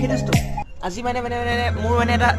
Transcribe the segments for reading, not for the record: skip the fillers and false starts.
সেইটোতো আজি মানে মোৰ মানে এটা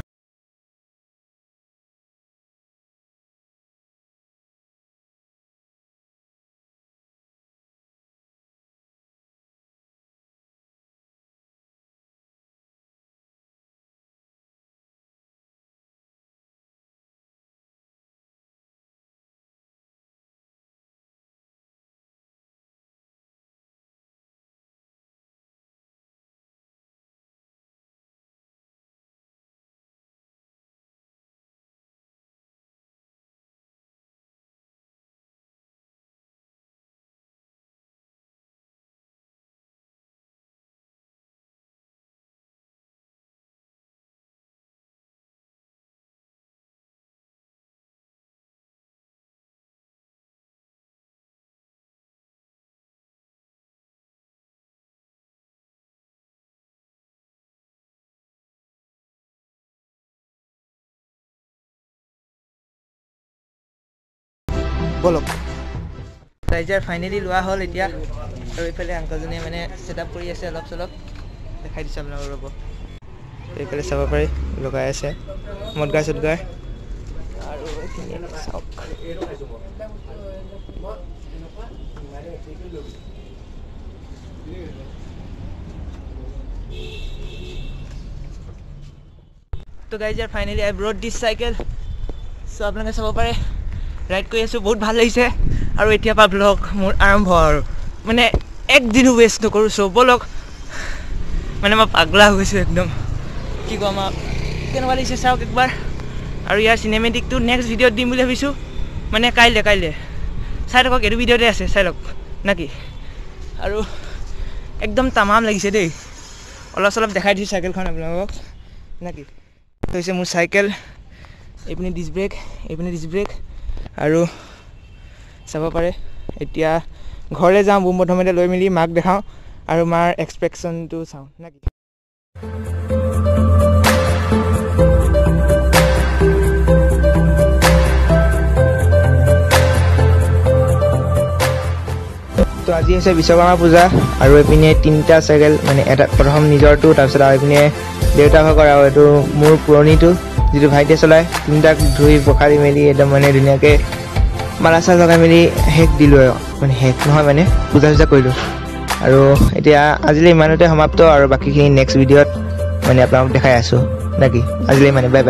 বলক ৰাইজাৰ ফাইনেলি লোৱা হ'ল এতিয়া আৰু এইফালে আংকলজনে মানে ছেটআপ কৰি আছে অলপ চলপ দেখাই দিছোঁ আপোনালোকক ৰ'ব এইফালে চাব পাৰি লগাই আছে মদগাই চদগাই আৰু এইখিনি চাওক তো গাইজাৰ ফাইনেলি আই ব্ৰট দিছ চাইকেল চ' আপোনালোকে চাব পাৰে ৰাইড কৰি আছোঁ বহুত ভাল লাগিছে আৰু এতিয়া পৰা ব্লগ মোৰ আৰম্ভ আৰু মানে একদিনো ৱেষ্ট নকৰোঁ চ' ব'লক মানে মই পাগলা হৈ গৈছোঁ একদম কি ক'ম আৰু কেনেকুৱা লাগিছে চাওক একবাৰ আৰু ইয়াৰ চিনেমেটিকটো নেক্সট ভিডিঅ'ত দিম বুলি ভাবিছোঁ মানে কাইলৈ চাই থাকক এইটো ভিডিঅ'তে আছে চাই লওক নাকি আৰু একদম তামাম লাগিছে দেই অলপ চলপ দেখাই দিছোঁ চাইকেলখন আপোনালোকক নাকি হৈছে মোৰ চাইকেল এইপিনে ডিছ ব্ৰেক আৰু চাব পাৰে এতিয়া ঘৰলৈ যাওঁ বুম প্ৰথমতে লৈ মেলি মাক দেখাওঁ আৰু মাৰ এক্সপেকশ্যনটো চাওঁ নাকি তো আজি হৈছে বিশ্বকৰ্মা পূজা আৰু এইপিনে তিনিটা চাইকেল মানে এটা প্ৰথম নিজৰটো তাৰপিছত আৰু এইপিনে দেউতা ভাগৰ আৰু এইটো মোৰ পুৰণিটো যিটো ভাইটিয়ে চলায় তিনিটাক ধুই পখালি মেলি একদম মানে ধুনীয়াকৈ মালা চালা লগাই মেলি শেষ দিলোঁ আৰু মানে শেষ নহয় মানে পূজা চূজা কৰিলোঁ আৰু এতিয়া আজিলৈ ইমানতে সমাপ্ত আৰু বাকীখিনি নেক্সট ভিডিঅ'ত মানে আপোনালোকক দেখাই আছোঁ নাকি আজিলৈ মানে বাই